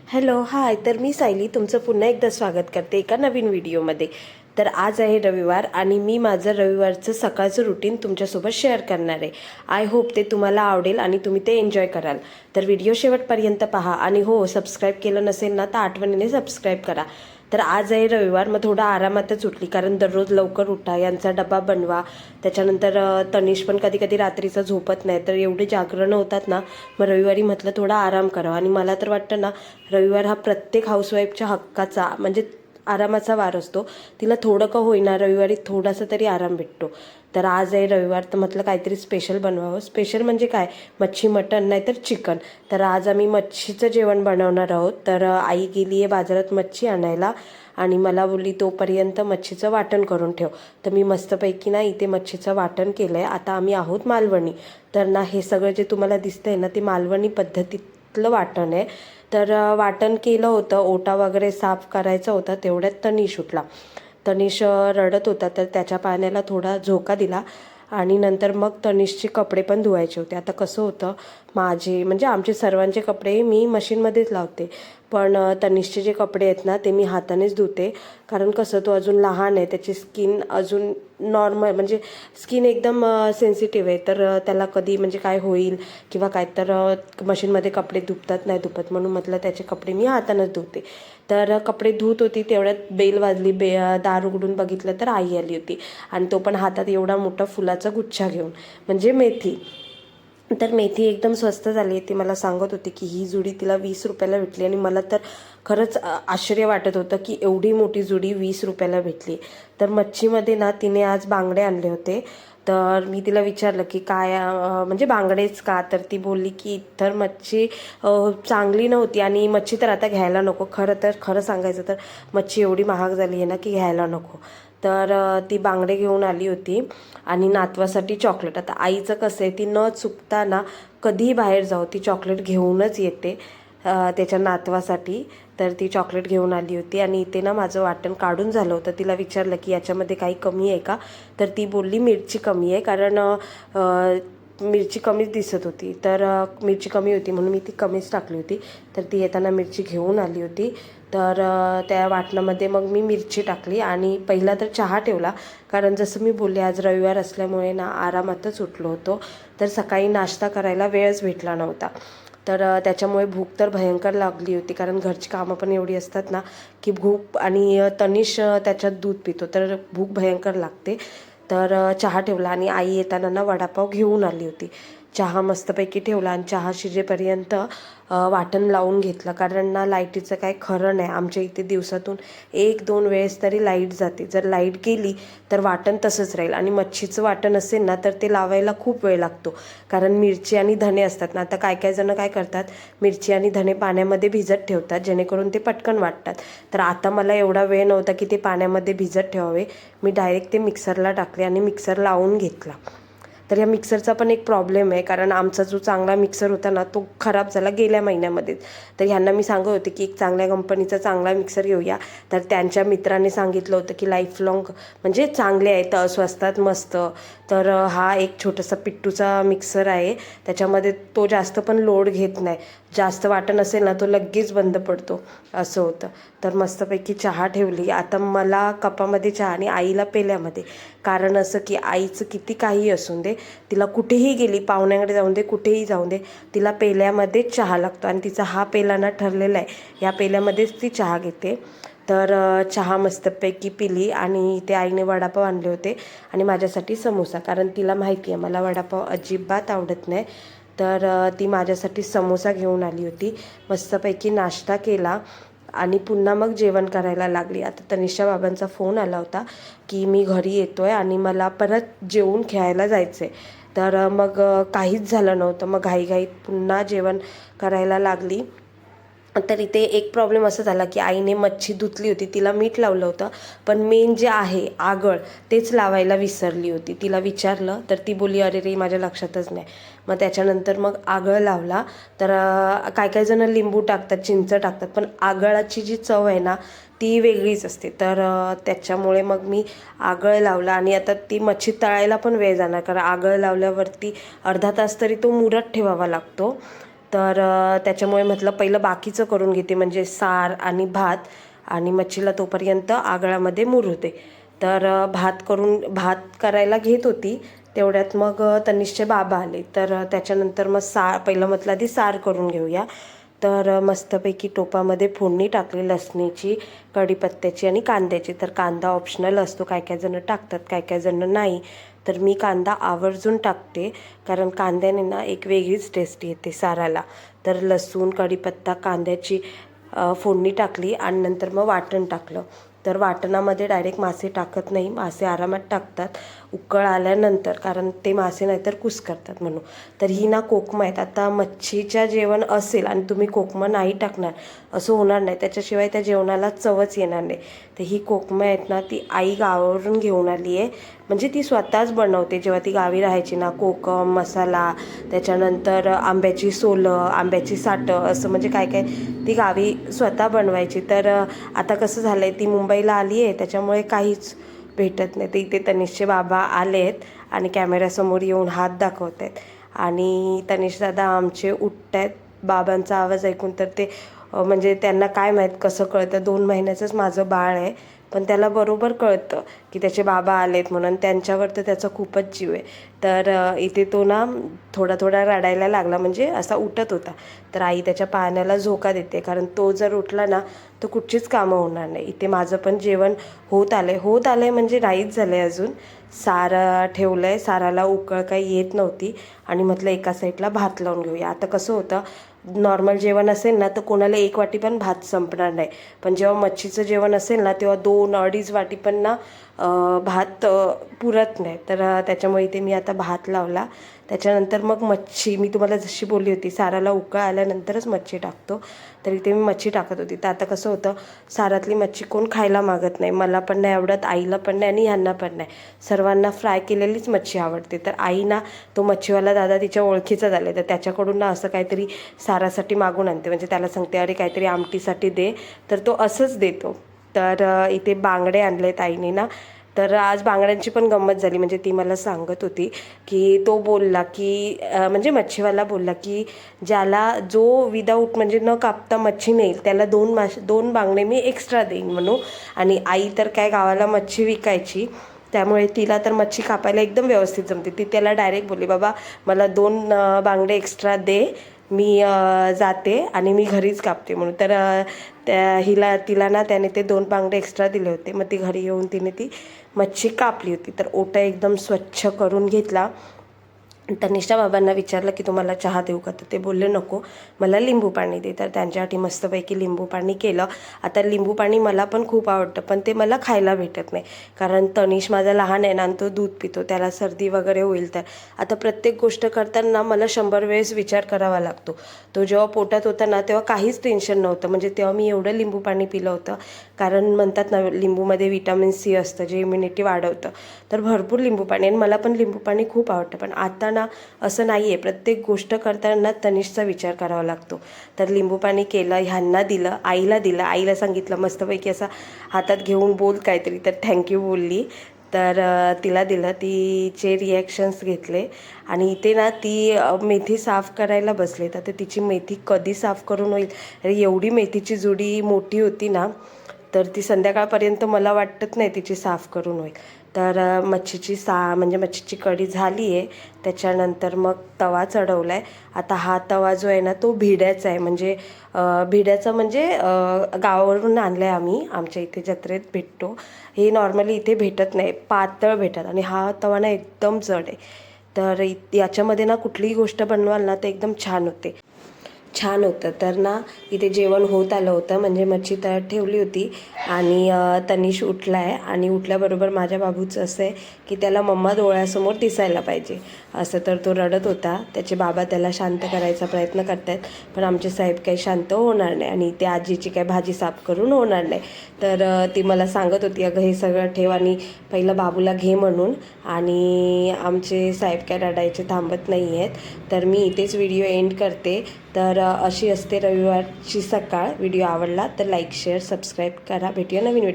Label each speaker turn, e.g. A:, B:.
A: Hello hi. तर मी सायली तुमचं पुन्हा एकदा स्वागत करते एका नवीन व्हिडिओमध्ये. तर आज आहे रविवार आणि मी माझं रविवारचं सकाळचं रुटीन तुमच्यासोबत शेअर करणार आहे. आय होप ते तुम्हाला आवडेल आणि तुम्ही ते एन्जॉय कराल. तर व्हिडिओ शेवटपर्यंत पहा आणि हो, सबस्क्राईब केलं नसेल ना तर आठवणीने सबस्क्राईब करा. तर आज आहे रविवार, मग थोडा आरामातच उठली कारण दररोज लवकर उठा, यांचा डबा बनवा. त्याच्यानंतर तनिष पण कधी कधी रात्रीचं झोपत नाही, तर एवढे जागरणं होतात ना. मग रविवारी म्हटलं थोडा आराम करावा आणि मला तर वाटतं ना, रविवार हा प्रत्येक हाऊसवाईफच्या हक्काचा म्हणजे आरामाचा वार असतो. तिला थोडं का होईना रविवारी थोडासा तरी आराम भेटतो. तर आज आहे रविवार, तर म्हटलं काहीतरी स्पेशल बनवावं. स्पेशल म्हणजे काय, मच्छी, मटण नाही तर चिकन. तर आज आम्ही मच्छीचं जेवण बनवणार आहोत. तर आई गेली आहे बाजारात मच्छी आणायला आणि मला बोलली तोपर्यंत मच्छीचं वाटण करून ठेव. तर मी मस्तपैकी ना इथे मच्छीचं वाटण केलं आहे. आता आम्ही आहोत मालवणी. तर ना हे सगळं जे तुम्हाला दिसतंय ना ते मालवणी पद्धतीतलं वाटण आहे. तर वाटण केलं होतं, ओटा वगैरे साफ करायचा होता, तेवढ्यात तनिष उठला. तनिष रडत होता, तर त्याच्या पाण्याला थोडा झोका दिला आणि नंतर मग तनिषचे कपडे पण धुवायचे होते. आता कसं होतं, माझे म्हणजे आमचे सर्वांचे कपडे मी मशीनमध्येच लावते, पण तनिषचे जे कपडे आहेत ना ते मी हातानेच धुते. कारण कसं तो अजून लहान आहे, त्याची स्किन अजून नॉर्मल म्हणजे स्किन एकदम सेन्सिटिव्ह आहे. तर त्याला कधी म्हणजे काय होईल किंवा काय, तर मशीनमध्ये कपडे धुपतात नाही धुपत, म्हणून म्हटलं त्याचे कपडे मी हातानंच धुते. तर कपडे धुत होती तेवढ्यात बेल वाजली. दार उघडून बघितलं तर आई आली होती आणि तो पण हातात एवढा मोठा फुलाचा गुच्छा घेऊन, म्हणजे मेथी. तर मेथी एकदम स्वस्त झाली. ती मला सांगत होती की ही जुडी तिला 20 रुपयाला भेटली आणि मला तर खरंच आश्चर्य वाटत होतं की एवढी मोठी जुडी 20 रुपयाला भेटली. तर मच्छीमध्ये ना तिने आज बांगडे आणले होते. तर मी तिला विचारलं की काय म्हणजे बांगडेच का, तर ती बोलली की इतर मच्छी चांगली नव्हती आणि मच्छी तर आता घ्यायला नको. खरं सांगायचं तर मच्छी एवढी महाग झाली आहे ना की घ्यायला नको. तर ती बांगडे घेऊन आली होती आणि नातवासाठी चॉकलेट. आता आईचं कसं आहे, ती न चुकता ना कधीही बाहेर जाऊ ती चॉकलेट घेऊनच येते त्याच्या नातवासाठी. तर ती चॉकलेट घेऊन आली होती आणि इथे ना माझं वाटण काढून झालं होतं. तिला विचारलं की याच्यामध्ये काही कमी आहे का, तर ती बोलली मिरची कमी आहे, कारण मिरची कमीच दिसत होती. तर मिरची कमी होती म्हणून मी ती कमीच टाकली होती. तर ती येताना मिरची घेऊन आली होती. तर त्या वाटणामध्ये मग मी मिरची टाकली आणि पहिला तर चहा ठेवला, कारण जसं मी बोलले आज रविवार असल्यामुळे ना आरामातच उठलो होतो. तर सकाळी नाश्ता करायला वेळच भेटला नव्हता. तर त्याच्यामुळे भूक तर भयंकर लागली होती, कारण घरची कामं पण एवढी असतात ना की भूक, आणि तनिष त्याच्यात दूध पितो तर भूक भयंकर लागते. तर चहा ठेवला आणि आई येताना ना वडापाव घेऊन आली होती. चहा मस्तपैकी ठेवला आणि चहा शिजेपर्यंत वाटण लावून घेतलं, कारण ना लाईटीचं काय खरं नाही. आमच्या इथे दिवसातून 1-2 वेळेस तरी लाईट जाते. जर लाईट गेली तर वाटण तसंच राहील आणि मच्छीचं वाटण असेल ना तर ते लावायला खूप वेळ लागतो, कारण मिरची आणि धणे असतात ना. आता काय जण काय करतात, मिरची आणि धणे पाण्यामध्ये भिजत ठेवतात जेणेकरून ते पटकन वाटतात. तर आता मला एवढा वेळ नव्हता की ते पाण्यामध्ये भिजत ठेवावे. मी डायरेक्ट ते मिक्सरला टाकले आणि मिक्सर लावून घेतला. तर या मिक्सरचा पण एक प्रॉब्लेम आहे, कारण आमचा जो चांगला मिक्सर होता ना तो खराब झाला गेल्या महिन्यामध्येच. तर ह्यांना मी सांगत होते की एक चांगल्या कंपनीचा चांगला मिक्सर घेऊया. तर त्यांच्या मित्राने सांगितलं होतं की लाईफ लाँग म्हणजे चांगले आहेत, स्वस्तात मस्त. तर हा एक छोटासा पिट्टूचा मिक्सर आहे, त्याच्यामध्ये तो जास्त पण लोड घेत नाही. जास्त वाटण असेल ना तो लगेच बंद पडतो, असं होतं. तर मस्तपैकी चहा ठेवली. आता मला कपामध्ये चहा आणि आईला पेल्यामध्ये. कारण असं की आईचं किती काही असून दे, तिला कुठेही गेली, पाहुण्याकडे जाऊन दे, कुठेही जाऊन दे, तिला पेल्यामध्येच चहा लागतो आणि तिचा हा पेला ना ठरलेला आहे, या पेल्यामध्येच ती चहा घेते. तर चहा मस्तपैकी पिली आणि इथे आईने वडापाव आणले होते आणि माझ्यासाठी समोसा, कारण तिला माहिती आहे मला वडापाव अजिबात आवडत नाही. तर ती माझ्यासाठी समोसा घेऊन आली होती. मस्तपैकी नाश्ता केला आणि पुन्हा मग जेवण करायला लागली. आता तनिषा बाबांचा फोन आला होता की मी घरी येतो आहे आणि मला परत जेवून खेळायला जायचं आहे. तर मग काहीच झालं नव्हतं, मग घाईघाईत पुन्हा जेवण करायला लागली. तर इथे एक प्रॉब्लेम असा झाला की आईने मच्छी धुतली होती, तिला मीठ लावलं होतं, पण मेन जे आहे आगळ तेच लावायला विसरली होती. तिला विचारलं तर ती बोलली अरे रे माझ्या लक्षातच नाही. मग त्याच्यानंतर मग आगळ लावला. तर काय जण लिंबू टाकतात, चिंच टाकतात, पण आगळाची जी चव आहे ना ती वेगळीच असते. तर त्याच्यामुळे मग मी आगळ लावला आणि आता ती मच्छी तळायला पण वेळ जाणार, कारण आगळ लावल्यावरती अर्धा तास तरी तो मुरत ठेवावा लागतो. तर त्याच्यामुळे म्हटलं पहिलं बाकीचं करून घेते, म्हणजे सार आणि भात, आणि मच्छीला तोपर्यंत आगळामध्ये मुरते. तर भात करायला घेत होती, तेवढ्यात मग तनिषचे बाबा आले. तर त्याच्यानंतर मग पहिलं म्हटलं आधी सार करून घेऊया. तर मस्तपैकी टोपामध्ये फोडणी टाकली लसणीची, कढीपत्त्याची आणि कांद्याची. तर कांदा ऑप्शनल असतो, काय काय जण टाकतात, काय काय जण नाही. तर मी कांदा आवर्जून टाकते, कारण कांद्याने ना एक वेगळीच टेस्ट येते साराला. तर लसूण, कढीपत्ता, कांद्याची फोडणी टाकली आणि नंतर मग वाटण टाकलं. तर वाटणामध्ये डायरेक्ट मासे टाकत नाही, मासे आरामात टाकतात उकळ आल्यानंतर, कारण ते मासे नाहीतर कुस करतात म्हणून. तर ही ना कोकमं आहेत. आता मच्छीच्या जेवण असेल आणि तुम्ही कोकमं नाही टाकणार असं होणार नाही, त्याच्याशिवाय त्या जेवणाला चवच येणार नाही. तर ही कोकमं आहेत ना, ती आई गावावरून घेऊन आली आहे, म्हणजे ती स्वतःच बनवते. जेव्हा ती गावी राहायची ना, कोकम मसाला, त्याच्यानंतर आंब्याची सोलं, आंब्याची साठं, असं म्हणजे काय काय ती गावी स्वतः बनवायची. तर आता कसं झालं आहे, ती मुंबईला आली आहे, त्याच्यामुळे काहीच भेटत नाही. तर इथे तनिषचे बाबा आले आहेत आणि कॅमेऱ्यासमोर येऊन हात दाखवत आहेत. आणि तनिष दादा आमचे उठत आहेत बाबांचा आवाज ऐकून. तर ते म्हणजे त्यांना काय माहीत कसं कळतं, 2 महिन्याचंच माझं बाळ आहे, पण त्याला बरोबर कळतं की त्याचे बाबा आलेत म्हणून. त्यांच्यावर तर त्याचा खूपच जीव आहे. तर इथे तो ना थोडा थोडा रडायला लागला, म्हणजे असा उठत होता. तर आई त्याच्या पाण्याला झोका देते, कारण तो जर उठला ना तर कुठचीच कामं होणार नाही. इथे माझं पण जेवण होत आलं म्हणजे नाहीच झालं आहे अजून. सार ठेवलं आहे, साराला उकळ काही येत नव्हती, आणि म्हटलं एका साईडला भात लावून घेऊया. आता कसं होतं, नॉर्मल जेवण असेल ना तर कोणाला 1 वाटी पण भात संपणार नाही, पण जेव्हा मच्छीचं जेवण असेल ना तेव्हा 2-2.5 वाटी पण ना भात पुरत नाही. तर त्याच्यामुळे इथे मी आता भात लावला. त्याच्यानंतर मग मच्छी, मी तुम्हाला जशी बोलली होती साराला उकळ आल्यानंतरच मच्छी टाकतो, तर इथे मी मच्छी टाकत होती. तर आता कसं होतं, सारातली मच्छी कोण खायला मागत नाही, मला पण नाही आवडत, आईला पण नाही आणि ह्यांना पण नाही. सर्वांना फ्राय केलेलीच मच्छी आवडते. तर आई ना, तो मच्छीवाला दादा तिच्या ओळखीचा झाला, तर त्याच्याकडून ना असं काहीतरी सारासाठी मागून आणते. म्हणजे त्याला सांगते अरे काहीतरी आमटीसाठी दे, तर तो असंच देतो. तर इथे बांगडे आणले आहेत आईने ना. तर आज बांगड्यांची पण गंमत झाली. म्हणजे ती मला सांगत होती की तो बोलला की म्हणजे मच्छीवाला बोलला की जो विदाऊट म्हणजे न कापता मच्छी नेईल त्याला 2 बांगडे मी एक्स्ट्रा देईन म्हणून. आणि आई तर काय गावाला मच्छी विकायची, त्यामुळे तिला तर मच्छी कापायला एकदम व्यवस्थित जमते. ती त्याला डायरेक्ट बोलली, बाबा मला 2 बांगडे एक्स्ट्रा दे, मी जाते आणि मी घरीच कापते म्हणून. तर तिला ना त्याने ते 2 बांगडे एक्स्ट्रा दिले होते. मग ती घरी येऊन तिने ती मच्छी कापली होती. तर ओटा एकदम स्वच्छ करून घेतला. तनिषच्या बाबांना विचारलं की तुम्हाला चहा देऊ का, तर ते बोलले नको, मला लिंबू पाणी दे. तर त्यांच्यासाठी मस्तपैकी लिंबू पाणी केलं. आता लिंबू पाणी मला पण खूप आवडतं, पण ते मला खायला भेटत नाही, कारण तनिष माझा लहान आहे ना आणि तो दूध पितो, त्याला सर्दी वगैरे होईल. तर आता प्रत्येक गोष्ट करताना मला 100 वेळेस विचार करावा लागतो. तो जेव्हा पोटात होता ना तेव्हा काहीच टेन्शन नव्हतं, म्हणजे तेव्हा मी एवढं लिंबू पाणी पिलं होतं, कारण म्हणतात ना लिंबूमध्ये व्हिटॅमिन सी असतं जे इम्युनिटी वाढवतं. तर भरपूर लिंबू पाणी, आणि मला पण लिंबू पाणी खूप आवडतं. पण आता ना असं नाही आहे, प्रत्येक गोष्ट करताना तनिषचा विचार करावा लागतो. तर लिंबू पाणी केलं, ह्यांना दिलं, आईला सांगितलं मस्तपैकी असा हातात घेऊन बोल काहीतरी, तर थँक्यू बोलली. तर तिला दिलं, तिचे रिॲक्शन्स घेतले. आणि इथे ना ती मेथी साफ करायला बसले. तर तिची मेथी कधी साफ करून होईल, एवढी मेथीची जुडी मोठी होती ना, तर ती संध्याकाळपर्यंत मला वाटत नाही तिची साफ करून होईल. तर मच्छीची कढी झाली आहे. त्याच्यानंतर मग तवा चढवला आहे. आता हा तवा जो आहे ना तो भिड्याचा आहे, म्हणजे भिड्याचा म्हणजे गावावरून आणला आहे आम्ही, आमच्या इथे जत्रेत भेटतो. हे नॉर्मली इथे भेटत नाही, पातळ भेटत. आणि हा तवा ना एकदम जड आहे. तर याच्यामध्ये ना कुठलीही गोष्ट बनवाल ना तर एकदम छान होतं. तर ना इथे जेवण होत आलं होतं, म्हणजे मच्छी तयार ठेवली होती. आणि तनिष उठला आहे, आणि उठल्याबरोबर माझ्या बाबूचं असं आहे की त्याला मम्मा डोळ्यासमोर दिसायला पाहिजे असं. तर तो रडत होता, त्याचे बाबा त्याला शांत करायचा प्रयत्न करत आहेत, पण आमचे साहेब काही शांत होणार नाही, आणि ते आजीची काही भाजी साफ करून होणार नाही. तर ती मला सांगत होती अगं हे सगळं ठेव आणि पहिलं बाबूला घे म्हणून. आणि आमचे साहेब काय रडायचे थांबत नाही आहेत. तर मी इथेच व्हिडिओ एंड करते. तर अशी असते रविवारची सकाळ. व्हिडिओ आवडला तर लाईक, शेअर, सबस्क्राईब करा. भेटूया नवीन व्हिडिओ.